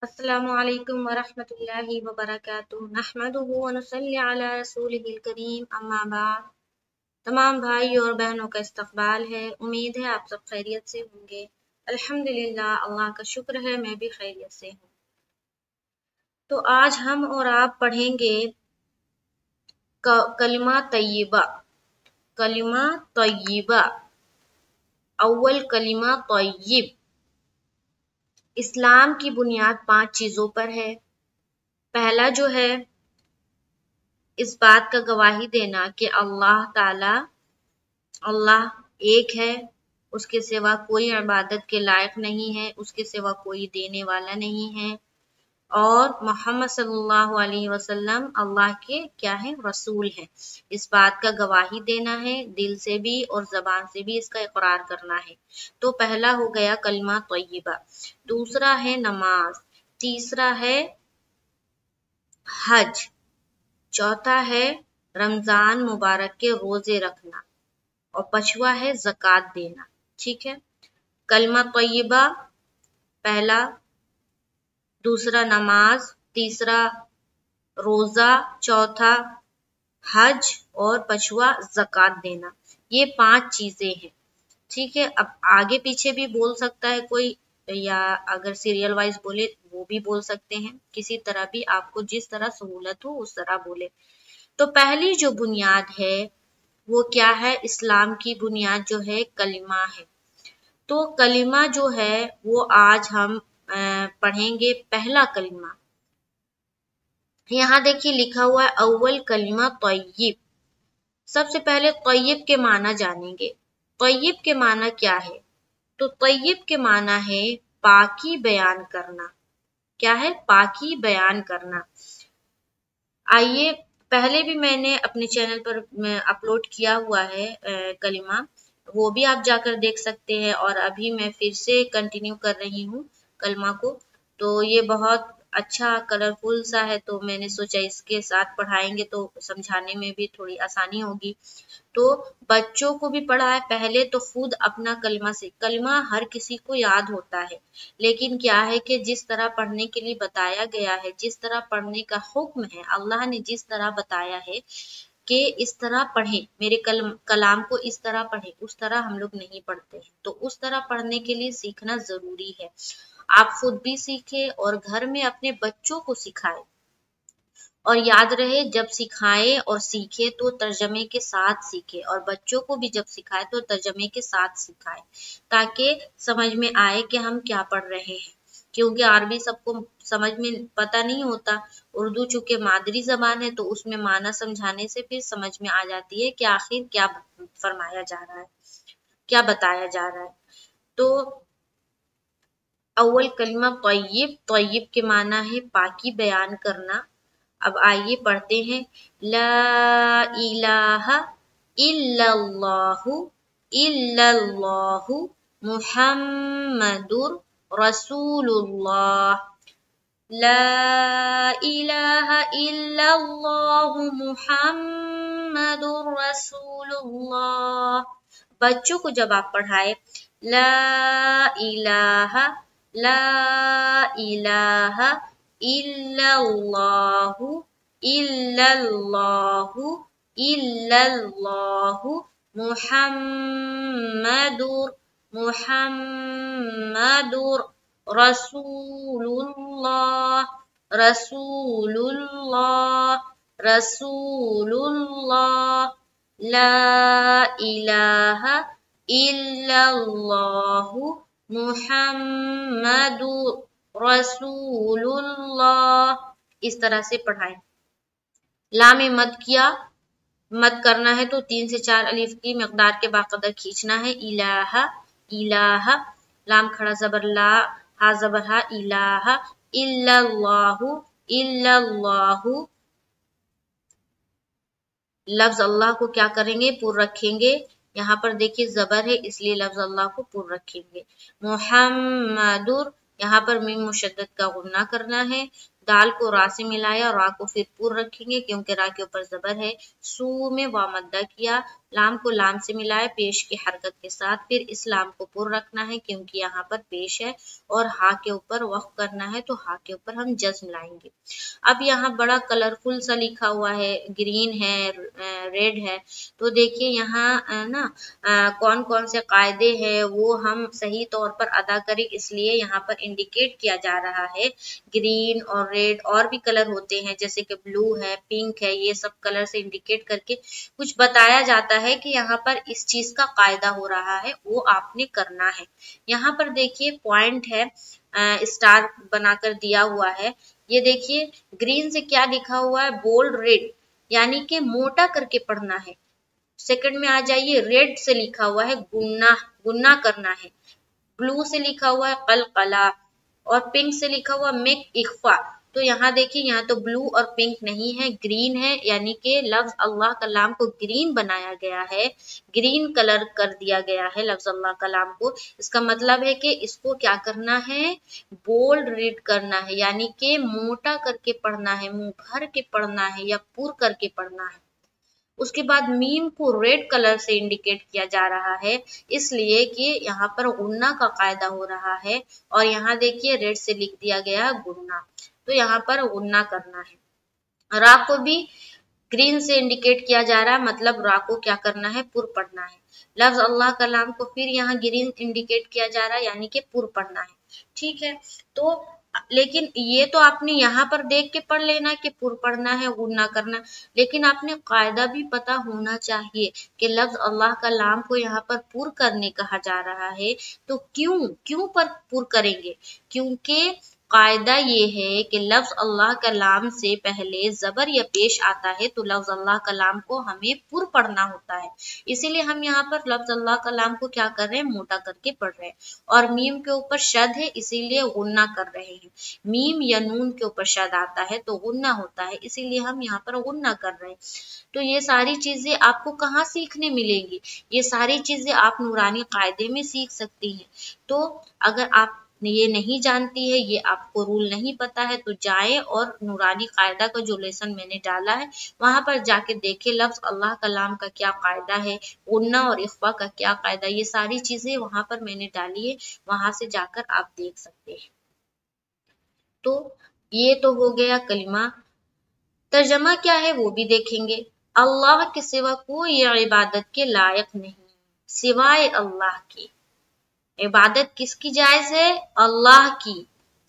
अस्सलामु अलैकुम वरहमतुल्लाहि वबरकातुहू नहमदुहु व नुसल्ली अला रसूलिहिल करीम अम्मा बाद। तमाम भाई और बहनों का इस्तकबाल है। उम्मीद है आप सब खैरियत से होंगे। अल्हम्दुलिल्लाह, अल्लाह का शुक्र है मैं भी खैरियत से हूँ। तो आज हम और आप पढ़ेंगे कलिमा तय्यबा। कलिमा तय्यबा, अव्वल कलिमा तय्यब। इस्लाम की बुनियाद 5 चीजों पर है। पहला जो है, इस बात का गवाही देना कि अल्लाह ताला अल्लाह एक है, उसके सिवा कोई इबादत के लायक नहीं है, उसके सिवा कोई देने वाला नहीं है, और मोहम्मद सल्लल्लाहु अलैहि वसल्लम अल्लाह के क्या है, रसूल है। इस बात का गवाही देना है, दिल से भी और जबान से भी इसका इकरार करना है। तो पहला हो गया कलिमा तय्यबा। दूसरा है नमाज, तीसरा है हज, चौथा है रमजान मुबारक के रोजे रखना, और पांचवा है ज़कात देना। ठीक है, कलमा तय्यबा पहला, दूसरा नमाज, तीसरा रोजा, चौथा हज और पांचवा ज़कात देना। ये 5 चीजें हैं। ठीक है, अब आगे पीछे भी बोल सकता है कोई, या अगर सीरियल वाइज बोले वो भी बोल सकते हैं। किसी तरह भी आपको जिस तरह सहूलत हो उस तरह बोले। तो पहली जो बुनियाद है वो क्या है, इस्लाम की बुनियाद जो है कलिमा है। तो कलिमा जो है वो आज हम पढ़ेंगे। पहला कलिमा यहाँ देखिए लिखा हुआ है अव्वल कलिमा तय्यब। सबसे पहले तय्यब के माना जानेंगे। तय्यब के माना क्या है? तो तय्यब के माना है पाकी बयान करना। क्या है? पाकी बयान करना। आइए, पहले भी मैंने अपने चैनल पर अपलोड किया हुआ है कलिमा, वो भी आप जाकर देख सकते हैं, और अभी मैं फिर से कंटिन्यू कर रही हूँ कलमा को। तो ये बहुत अच्छा कलरफुल सा है, तो मैंने सोचा इसके साथ पढ़ाएंगे तो समझाने में भी थोड़ी आसानी होगी। तो बच्चों को भी पढ़ाए, पहले तो खुद अपना कलमा से, कलमा हर किसी को याद होता है, लेकिन क्या है कि जिस तरह पढ़ने के लिए बताया गया है, जिस तरह पढ़ने का हुक्म है, अल्लाह ने जिस तरह बताया है कि इस तरह पढ़े, मेरे कलाम को इस तरह पढ़े, उस तरह हम लोग नहीं पढ़ते हैं। तो उस तरह पढ़ने के लिए सीखना जरूरी है। आप खुद भी सीखे और घर में अपने बच्चों को सिखाए। और याद रहे, जब सिखाए और सीखे तो तर्जमे के साथ सीखे, और बच्चों को भी जब सिखाए तो तर्जमे के साथ सिखाए, ताकि समझ में आए कि हम क्या पढ़ रहे हैं। क्योंकि अरबी सबको समझ में पता नहीं होता, उर्दू चूंकि मादरी जबान है तो उसमें माना समझाने से फिर समझ में आ जाती है कि आखिर क्या फरमाया जा रहा है, क्या बताया जा रहा है। तो अव्वल कलिमा तय्यब, तय्यब के माना है पाकी बयान करना। अब आइए पढ़ते हैं। ला इलाहा इल्लल्लाहु इल्लल्लाहु मुहम्मदुर रसूलुल्लाह। ला इलाहा इल्लल्लाहु मुहम्मदुर रसूलुल्लाह। बच्चों को जब आप पढ़ाए, ला इलाहा ला इलाहा इल्लल्लाहु इल्लल्लाहु इल्लल्लाहु मुहम्मदुर मुहम्मदुर रसूलुल्लाह रसूलुल्लाह रसूलुल्लाह। ला इलाहा इल्लल्लाहु मुहम्मदुर रसूलुल्लाह। इस तरह से पढ़ाएं। ला में मद किया, मद करना है तो 3 से 4 अलिफ की मकदार के बाकदर खींचना है। इलाहा इलाहा, लाम खड़ा जबर ला, हा जबर हा, इलाहा इल्लल्लाहु इल्लल्लाहु। लफ्ज अल्लाह को क्या करेंगे, पुर रखेंगे। यहाँ पर देखिए जबर है इसलिए लफ्ज अल्लाह को पुर रखेंगे। मुहम्मदुर, यहाँ पर मीम मुशद्दद का गुन्ना करना है। दाल को रा से मिलाया, रा को फिर पुर रखेंगे क्योंकि रा के ऊपर जबर है। सू में वा मद्दा किया, लाम को लाम से मिलाया पेश की हरकत के साथ, फिर इस लाम को पुर रखना है क्योंकि यहाँ पर पेश है, और हा के ऊपर वक्फ करना है तो हा के ऊपर हम जज्म लाएंगे। अब यहाँ बड़ा कलरफुल सा लिखा हुआ है, ग्रीन है, रेड है, तो देखिए यहाँ ना कौन कौन से कायदे हैं वो हम सही तौर पर अदा करें, इसलिए यहाँ पर इंडिकेट किया जा रहा है। ग्रीन और रेड और भी कलर होते हैं जैसे कि ब्लू है, पिंक है, ये सब कलर से इंडिकेट करके कुछ बताया जाता है कि यहाँ पर इस चीज का कायदा हो रहा है, वो आपने करना है। यहाँ पर देखिए पॉइंट है, स्टार बनाकर दिया हुआ है। ये देखिए ग्रीन से क्या लिखा हुआ है, बोल्ड रेड, यानी कि मोटा करके पढ़ना है। सेकंड में आ जाइए, रेड से लिखा हुआ है गुन्ना, गुन्ना करना है। ब्लू से लिखा हुआ है कलकला, और पिंक से लिखा हुआ मेक इख्फा। तो यहाँ देखिए, यहाँ तो ब्लू और पिंक नहीं है, ग्रीन है, यानी कि लफ्ज अल्लाह कलाम को ग्रीन बनाया गया है, ग्रीन कलर कर दिया गया है लफ्ज अल्लाह कलाम को। इसका मतलब है कि इसको क्या करना है, बोल्ड रीड करना है, यानी कि मोटा करके पढ़ना है, मुंह भर के पढ़ना है या पुर करके पढ़ना है। उसके बाद मीम को रेड कलर से इंडिकेट किया जा रहा है, इसलिए कि यहाँ पर गुन्ना का कायदा हो रहा है, और यहाँ देखिए रेड से लिख दिया गया गुन्ना, तो यहाँ पर गुन्ना करना है। रा को भी ग्रीन से इंडिकेट किया जा रहा है, मतलब रा को क्या करना है, पुर पढ़ना है। लफ्ज अल्लाह कलाम को फिर यहाँ ग्रीन इंडिकेट किया जा रहा है, यानी कि पुर पढ़ना है। ठीक है, तो लेकिन ये तो आपने यहाँ पर देख के पढ़ लेना कि पुर पढ़ना है, गुन्ना करना, लेकिन आपने कायदा भी पता होना चाहिए कि लफ्ज अल्लाह का लाम को यहाँ पर पुर करने कहा जा रहा है, तो क्यों पर पुर करेंगे, क्योंकि कायदा ये है कि लफ्ज अल्लाह कलाम से पहले जबर या पेश आता है तो लफ्ज अल्लाह कलाम को हमें पुर पढ़ना होता है, इसीलिए हम यहाँ पर लफ्ज अल्लाह कलाम को क्या कर रहे हैं, मोटा करके पढ़ रहे हैं। और मीम के ऊपर शद है इसीलिए गुन्ना कर रहे हैं, मीम या नून के ऊपर शद आता है तो गुन्ना होता है, इसीलिए हम यहाँ पर गुन्ना कर रहे हैं। तो ये सारी चीजें आपको कहाँ सीखने मिलेंगी, ये सारी चीजें आप नूरानी कायदे में सीख सकती हैं। तो अगर आप ये नहीं जानती है, ये आपको रूल नहीं पता है, तो जाए और नूरानी कायदा का जो लेसन मैंने डाला है वहां पर जाके देखे लफ्ज अल्लाह कलाम का क्या कायदा है, गुन्ना और इख्फा का क्या कायदा, ये सारी चीजें वहां पर मैंने डाली है, वहां से जाकर आप देख सकते हैं। तो ये तो हो गया कलिमा। तर्जमा क्या है वो भी देखेंगे। अल्लाह के सिवा कोई इबादत के लायक नहीं सिवाय अल्लाह के। इबादत किसकी जायज है, अल्लाह की,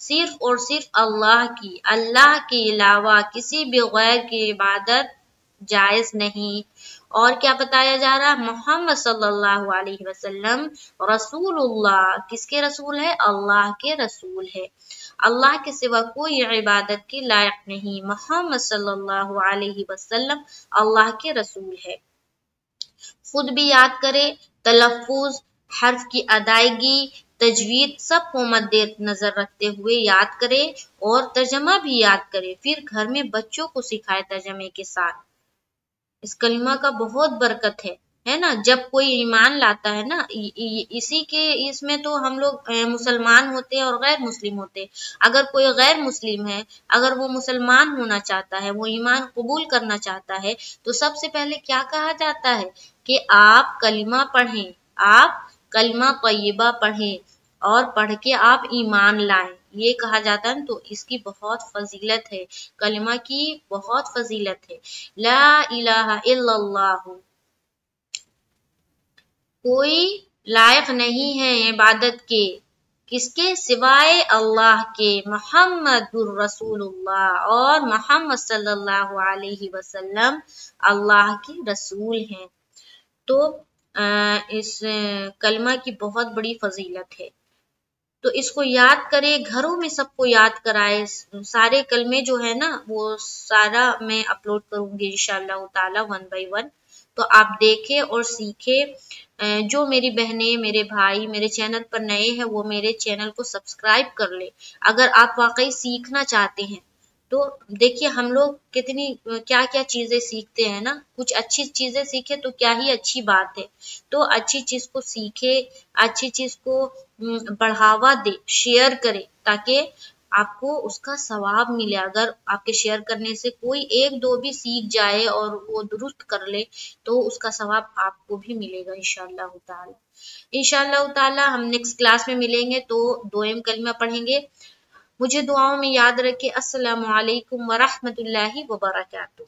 सिर्फ और सिर्फ अल्लाह की, अल्लाह के अलावा किसी भी गैर की इबादत जायज नहीं। और क्या बताया जा रहा है, मोहम्मद सल्लल्लाहु अलैहि वसल्लम रसूलुल्लाह, किसके रसूल है, अल्लाह के रसूल है। अल्लाह के सिवा कोई इबादत के लायक नहीं, मोहम्मद सल्लल्लाहु अलैहि वसल्लम अल्लाह के रसूल है। खुद भी याद करे, तलफ्फुज, हर्फ की अदायगी, तजवीद सबको मद्दे नजर रखते हुए याद करे, और तर्जमा भी याद करे, फिर घर में बच्चों को सिखाए तर्जमे के साथ। इस कलिमा का बहुत बरकत है ना। जब कोई ईमान लाता है ना, इसी के इसमें तो हम लोग मुसलमान होते हैं और गैर मुस्लिम होते हैं। अगर कोई गैर मुस्लिम है, अगर वो मुसलमान होना चाहता है, वो ईमान कबूल करना चाहता है, तो सबसे पहले क्या कहा जाता है कि आप कलिमा पढ़ें, आप कलिमा तय्यबा पढ़ें, और पढ़ के आप ईमान लाएं, ये कहा जाता है। तो इसकी बहुत फजीलत है, कलिमा की बहुत फजीलत है। ला इलाहा इल्लल्लाह, कोई लायक नहीं है इबादत के, किसके सिवाय अल्लाह के, मोहम्मदुर रसूलुल्लाह, और मोहम्मद सल्लल्लाहु अलैहि वसल्लम अल्लाह के रसूल हैं। तो इस कलमा की बहुत बड़ी फजीलत है, तो इसको याद करे, घरों में सबको याद कराए। सारे कलमे जो है ना वो सारा मैं अपलोड करूंगी इंशाअल्लाह ताला 1 by 1, तो आप देखें और सीखें। जो मेरी बहनें, मेरे भाई मेरे चैनल पर नए हैं वो मेरे चैनल को सब्सक्राइब कर ले। अगर आप वाकई सीखना चाहते हैं तो देखिए हम लोग कितनी क्या क्या चीजें सीखते हैं ना, कुछ अच्छी चीजें सीखे तो क्या ही अच्छी बात है। तो अच्छी चीज को सीखे, अच्छी चीज को बढ़ावा दे, शेयर करे, ताकि آپ کو اس کا ثواب ملے. اگر آپ کے شیئر کرنے سے کوئی ایک دو بھی سیکھ جائے اور وہ درست کر لے تو اس کا ثواب آپ کو بھی ملے گا انشاءاللہ تعالی. انشاءاللہ تعالی ہم نیکسٹ کلاس میں ملیں گے تو دوئم کلمہ پڑھیں گے. مجھے دعاؤں میں یاد رکھے. السلام علیکم ورحمۃ اللہ وبرکاتہ.